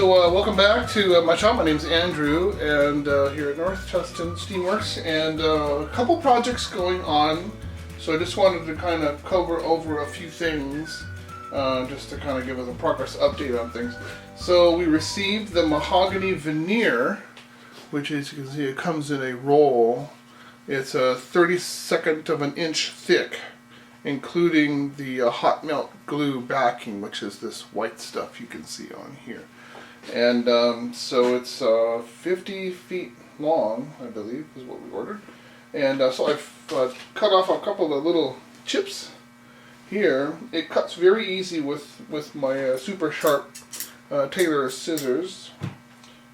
Welcome back to my shop. My name's Andrew, and here at North Tustin Steamworks, and a couple projects going on. So I just wanted to kind of cover over a few things, just to kind of give us a progress update on things. So we received the Mahogany Veneer, which, as you can see, it comes in a roll. It's a 32nd of an inch thick, including the hot melt glue backing, which is this white stuff you can see on here. And so it's 50 feet long, I believe, is what we ordered. And so I've cut off a couple of little chips here. It cuts very easy with my super sharp Taylor scissors.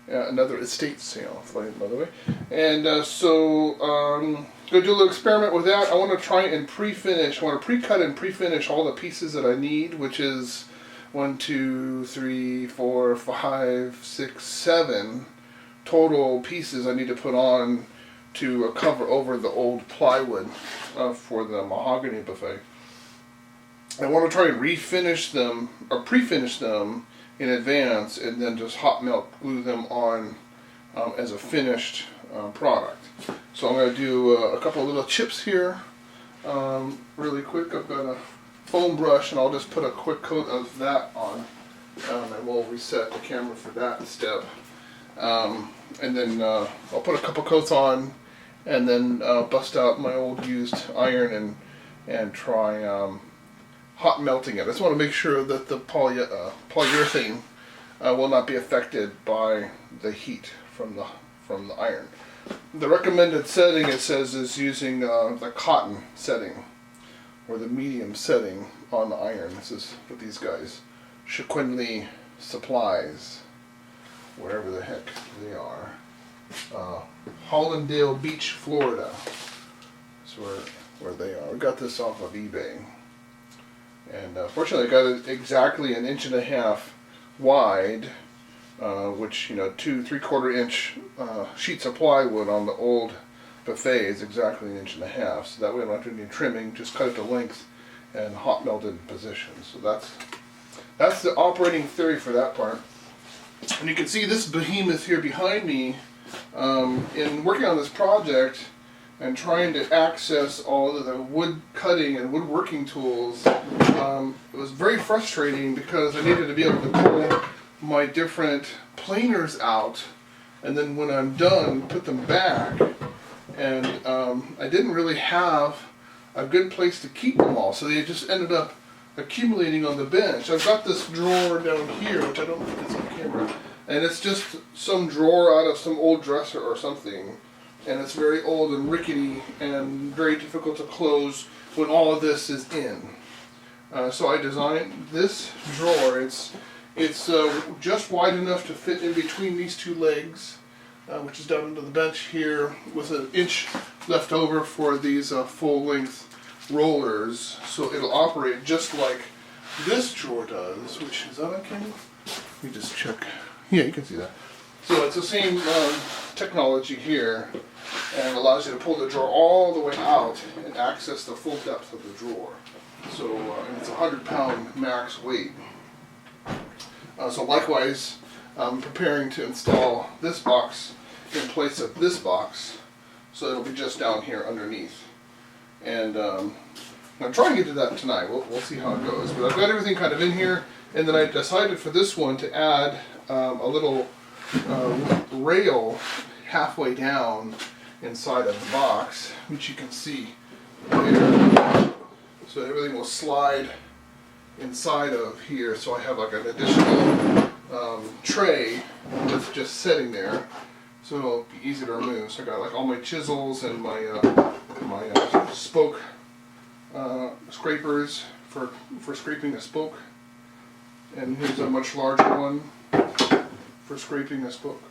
Another estate sale, by the way. And going to do a little experiment with that. I want to try and pre-finish. I want to pre-cut and pre-finish all the pieces that I need, which is 1, 2, 3, 4, 5, 6, 7 total pieces I need to put on to cover over the old plywood for the mahogany buffet. I want to try and refinish them, or pre-finish them in advance, and then just hot melt glue them on as a finished product. So I'm going to do a couple of little chips here really quick. I've got a foam brush, and I'll just put a quick coat of that on, and we'll reset the camera for that step. And then I'll put a couple coats on, and then bust out my old used iron and try hot melting it. I just want to make sure that the polyurethane will not be affected by the heat from the iron. The recommended setting, it says, is using the cotton setting, or the medium setting on the iron. This is what these guys, Shaquinley Supplies, wherever the heck they are. Hollandale Beach, Florida is where they are. We got this off of eBay. And fortunately I got it exactly 1.5 inches wide, which, 2 3/4 inch sheets of plywood on the old buffet is exactly 1.5 inches. So that way I don't have to do any trimming, just cut it to length and hot melted in position. So that's the operating theory for that part. And you can see this behemoth here behind me. In working on this project and trying to access all of the wood cutting and woodworking tools, it was very frustrating because I needed to be able to pull my different planers out, and then when I'm done, put them back. And I didn't really have a good place to keep them all, so they just ended up accumulating on the bench. I've got this drawer down here, which I don't think is on camera, and it's just some drawer out of some old dresser or something, and it's very old and rickety and very difficult to close when all of this is in. So I designed this drawer. It's just wide enough to fit in between these two legs, which is down into the bench here, with 1 inch left over for these full-length rollers. So it'll operate just like this drawer does, which is that on camera? Let me just check. Yeah, you can see that. So it's the same technology here, and allows you to pull the drawer all the way out and access the full depth of the drawer. So and it's 100-pound max weight. So likewise, I'm preparing to install this box in place of this box, so it'll be just down here underneath. And I'm trying to get to that tonight. We'll see how it goes. But I've got everything kind of in here, and then I decided for this one to add a little rail halfway down inside of the box, which you can see there. So everything will slide inside of here, so I have like an additional tray that's just sitting there, so it'll be easy to remove. So I got like all my chisels and my spoke scrapers for scraping a spoke, and here's a much larger one for scraping a spoke.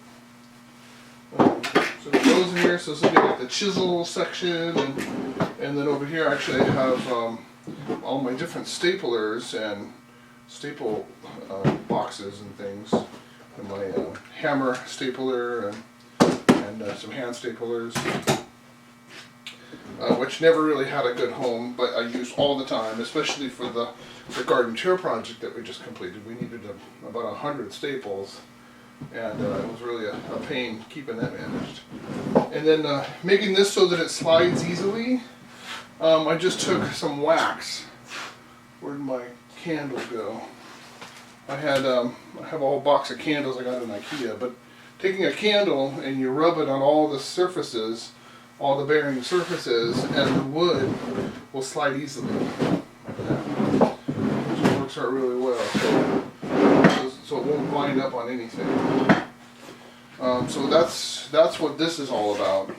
So it goes in here, so something like the chisel section, and then over here actually I have all my different staplers and staple boxes and things, and my hammer stapler and some hand staplers, which never really had a good home, but I use all the time, especially for the garden chair project that we just completed. We needed about 100 staples, and it was really a pain keeping that managed. And then making this so that it slides easily, I just took some wax. Where'd my candle go? I have a whole box of candles I got in IKEA, but taking a candle and you rub it on all the surfaces, all the bearing surfaces, and the wood will slide easily. Which works out really well, so it won't bind up on anything. So that's what this is all about.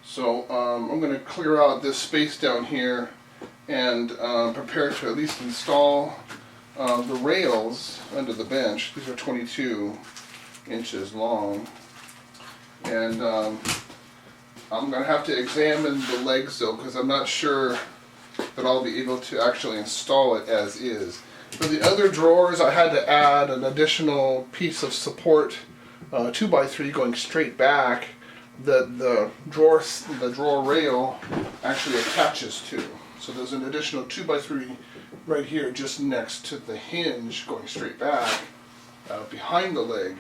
So I'm going to clear out this space down here and prepare to at least install the rails under the bench. These are 22 inches long, and I'm going to have to examine the legs though, because I'm not sure that I'll be able to actually install it as is. For the other drawers, I had to add an additional piece of support, 2x3 going straight back, that the drawer rail actually attaches to. So there's an additional 2x3 right here just next to the hinge going straight back behind the leg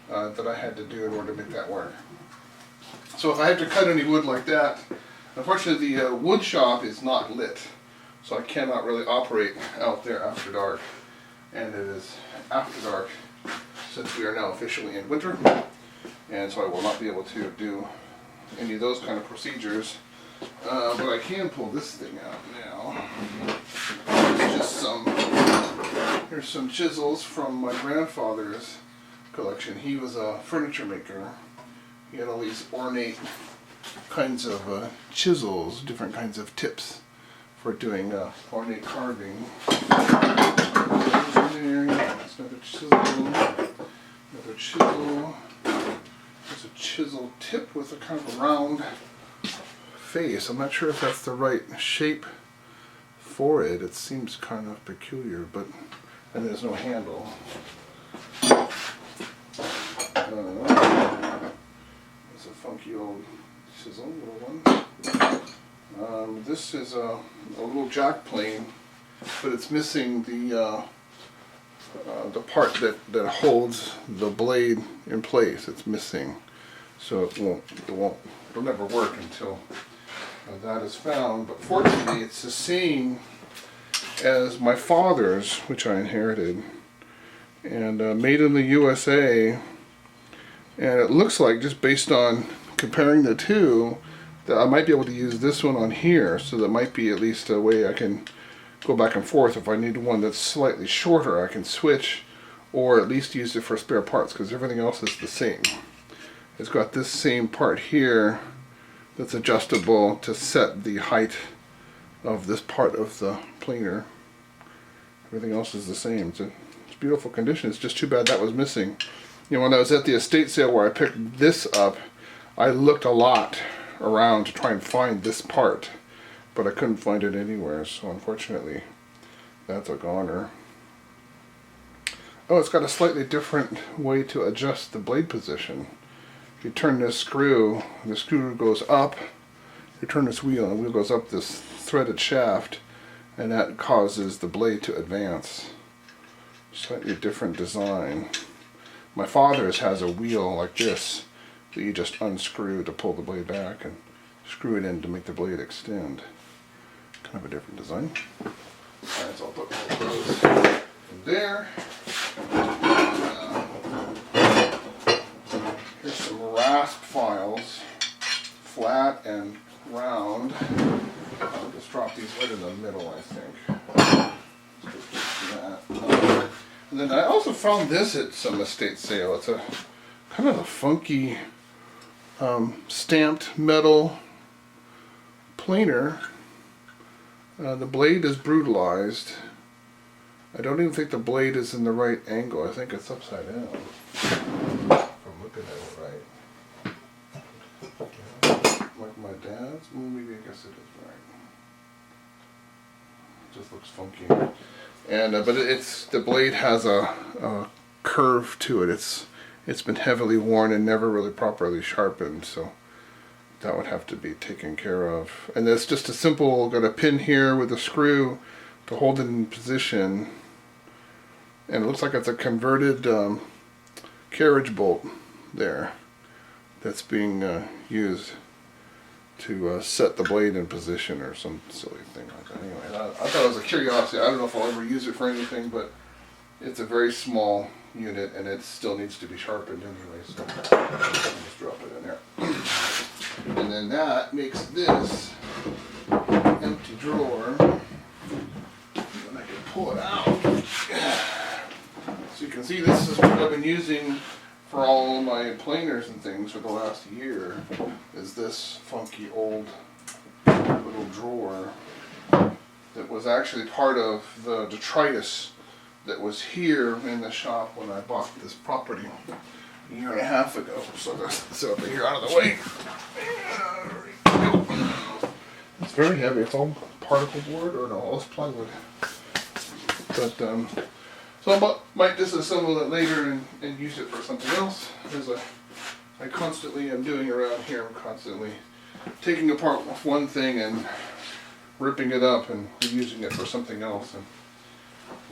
that I had to do in order to make that work. So if I have to cut any wood like that, unfortunately the wood shop is not lit, so I cannot really operate out there after dark, and it is after dark since we are now officially in winter, and so I will not be able to do any of those kind of procedures. But I can pull this thing out now. Here's some chisels from my grandfather's collection. He was a furniture maker. He had all these ornate kinds of chisels, different kinds of tips for doing ornate carving. There's another chisel. Another chisel. There's a chisel tip with a kind of round face. I'm not sure if that's the right shape for it. It seems kind of peculiar, and there's no handle. It's a funky old chisel, little one. This is a little jack plane, but it's missing the part that holds the blade in place. It's missing, so it'll never work until that is found. But fortunately, it's the same as my father's, which I inherited, and made in the USA. And it looks like, just based on comparing the two, that I might be able to use this one on here, so that might be at least a way I can go back and forth. If I need one that's slightly shorter, I can switch, or at least use it for spare parts, because everything else is the same. It's got this same part here that's adjustable to set the height of this part of the planer. Everything else is the same. It's beautiful condition. It's just too bad that was missing. You know, when I was at the estate sale where I picked this up, I looked a lot around to try and find this part, but I couldn't find it anywhere, so unfortunately that's a goner. Oh, it's got a slightly different way to adjust the blade position. If you turn this screw, the screw goes up. You turn this wheel, and the wheel goes up this threaded shaft, and that causes the blade to advance. Slightly different design. My father's has a wheel like this that you just unscrew to pull the blade back and screw it in to make the blade extend. Kind of a different design. Alright, so I'll put all those in there. Here's some rasp files, flat and round. I'll just drop these right in the middle, I think. And then I also found this at some estate sale. It's a kind of a funky stamped metal planer. The blade is brutalized. I don't even think the blade is in the right angle. I think it's upside down. If I'm looking at it right. Like my dad's? Well, maybe I guess it is right. It just looks funky. And but the blade has a curve to it. It's been heavily worn and never really properly sharpened, so that would have to be taken care of. And it's just a simple, got a pin here with a screw to hold it in position, and it looks like it's a converted carriage bolt there that's being used to set the blade in position or some silly thing like that. Anyway, I thought it was a curiosity. I don't know if I'll ever use it for anything, but it's a very small unit and it still needs to be sharpened anyway, so I'll just drop it in there. And then that makes this empty drawer, and I can pull it out. So you can see this is what I've been using for all my planers and things for the last year, is this funky old little drawer that was actually part of the detritus that was here in the shop when I bought this property a year and a half ago. So let's set it here out of the way. It's very heavy. It's all particle board, or no, all plywood. But so I might disassemble it later and use it for something else. As I constantly am doing around here. I'm constantly taking apart one thing and ripping it up and reusing it for something else. And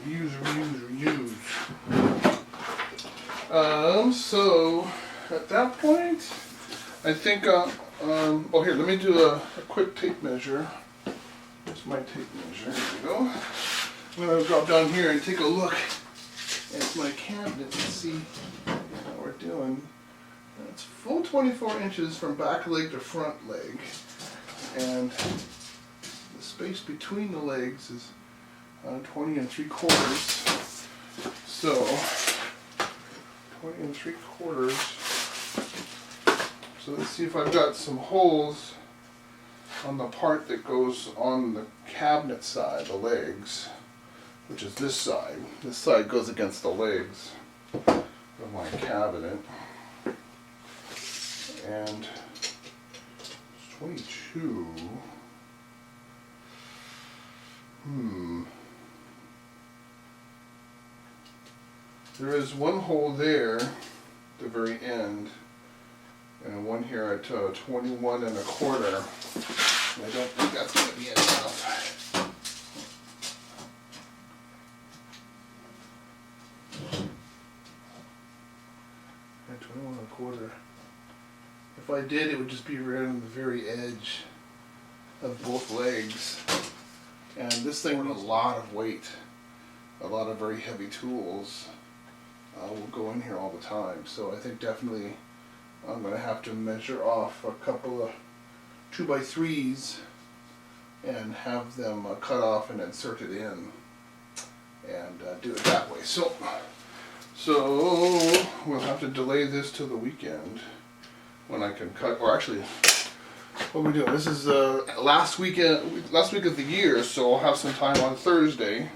reuse. So at that point, I think, well here, let me do a quick tape measure. Here's my tape measure, here we go. I'm going to drop down here and take a look at my cabinet and see how we're doing. It's full 24 inches from back leg to front leg. And the space between the legs is 20 3/4. So 20 3/4. So let's see if I've got some holes on the part that goes on the cabinet side, the legs, which is this side. This side goes against the legs of my cabinet. And it's 22. There is one hole there at the very end, and one here at 21 1/4. I don't think that's going to be enough. And 21 1/4. If I did, it would just be right on the very edge of both legs. And this thing with a lot of weight, a lot of very heavy tools will go in here all the time. So I think definitely I'm going to have to measure off a couple of 2x3s and have them cut off and inserted in and do it that way. So we'll have to delay this till the weekend when I can cut, or actually, what we're doing, this is last week of the year, so I'll have some time on Thursday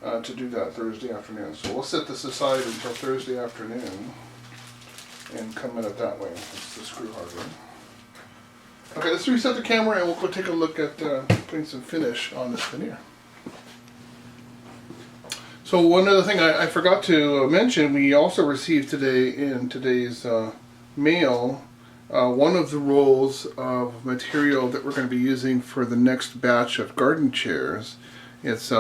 to do that Thursday afternoon. So we'll set this aside until Thursday afternoon and come at it that way. It's the screw hardware. Okay, let's reset the camera and we'll go take a look at putting some finish on this veneer. So one other thing I forgot to mention, we also received today in today's mail one of the rolls of material that we're going to be using for the next batch of garden chairs. It's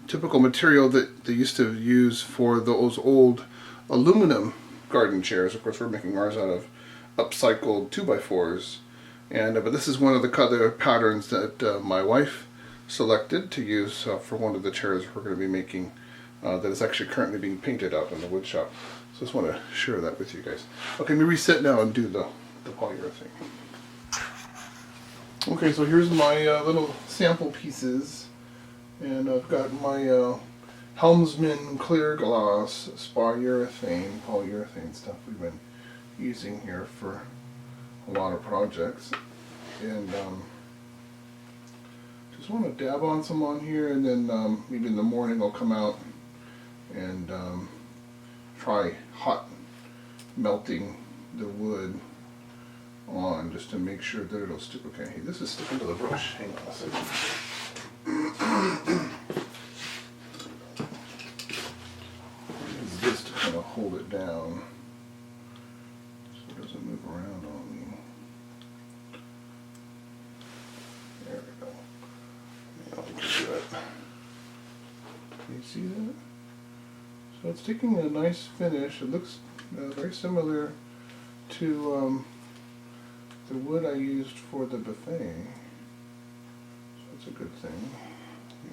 typical material that they used to use for those old aluminum garden chairs. Of course, we're making ours out of upcycled 2x4s, and but this is one of the color patterns that my wife selected to use for one of the chairs we're going to be making that is actually currently being painted out in the wood shop. So I just want to share that with you guys. Okay, let me reset now and do the polyurethane. Okay, so here's my little sample pieces. And I've got my Helmsman clear gloss polyurethane stuff we've been using here for a lot of projects. And just want to dab on some on here, and then maybe in the morning I'll come out and try hot melting the wood on just to make sure that it'll stick. Okay, hey, this is sticking to the brush. Hang on a second. Use this to kind of hold it down so it doesn't move around on me. There we go. Now we can do it. Can you see that? So So it's taking a nice finish. It looks very similar to the wood I used for the buffet. So that's a good thing. Yeah.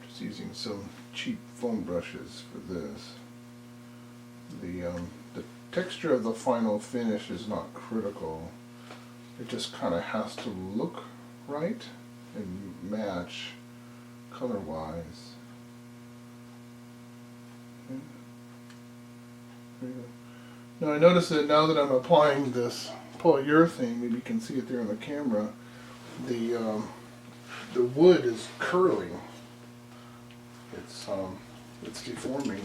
Just using some cheap foam brushes for this. The texture of the final finish is not critical. It just kind of has to look right and match color-wise. Okay. There you go. Now I notice that now that I'm applying this polyurethane, maybe you can see it there on the camera, the wood is curling. It's deforming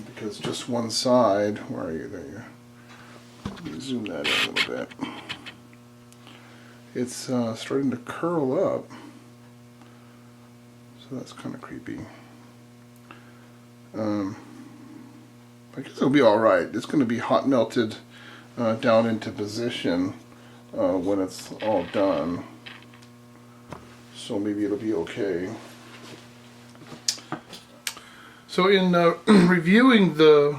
because just one side. Where are you? There you are. Let me zoom that in a little bit. It's starting to curl up, so that's kind of creepy. I guess it'll be all right. It's going to be hot melted down into position when it's all done, so maybe it'll be okay. So in reviewing the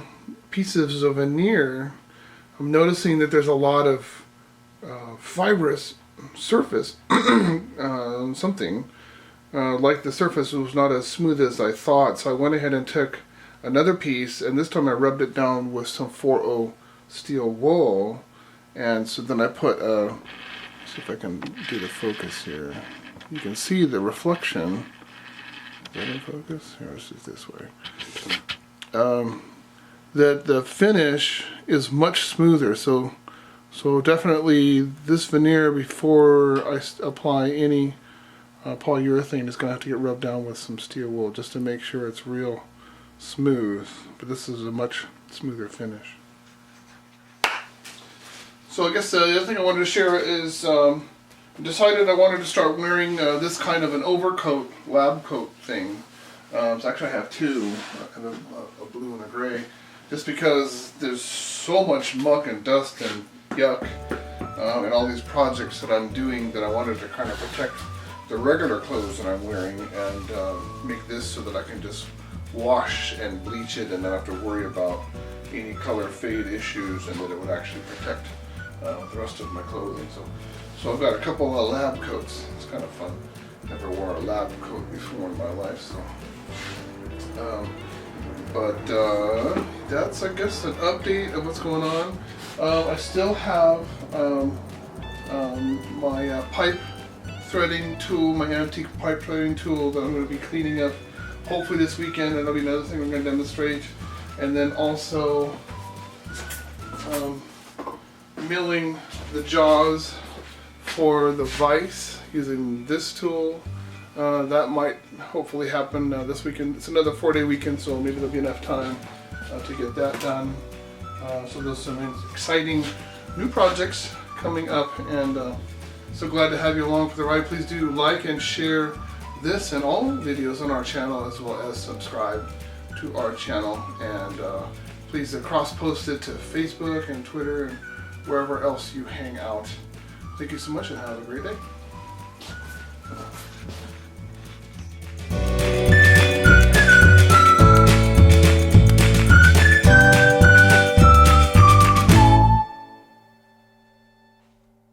pieces of veneer, I'm noticing that there's a lot of fibrous surface, something like the surface was not as smooth as I thought, so I went ahead and took another piece, and this time I rubbed it down with some 4O steel wool, and so then I put see if I can do the focus here. You can see the reflection. Is that in focus? Here, let's do it this way. That the finish is much smoother, so definitely this veneer, before I apply any polyurethane, is going to have to get rubbed down with some steel wool just to make sure it's real smooth. But this is a much smoother finish. So I guess the other thing I wanted to share is decided I wanted to start wearing this kind of an overcoat, lab coat thing. So actually I have two, a blue and a gray, just because there's so much muck and dust and yuck and all these projects that I'm doing that I wanted to kind of protect the regular clothes that I'm wearing and make this so that I can just wash and bleach it and not have to worry about any color fade issues, and that it would actually protect the rest of my clothing. So I've got a couple of lab coats. It's kind of fun. Never wore a lab coat before in my life, so. That's, I guess, an update of what's going on. I still have my pipe threading tool, my antique pipe threading tool that I'm going to be cleaning up hopefully this weekend, and that'll be another thing I'm going to demonstrate. And then also milling the jaws for the vise using this tool. That might hopefully happen this weekend. It's another 4-day weekend, so maybe there'll be enough time to get that done. So there's some exciting new projects coming up, and so glad to have you along for the ride. Please do like and share this and all videos on our channel, as well as subscribe to our channel, and please cross-post it to Facebook and Twitter and wherever else you hang out. Thank you so much, and have a great day.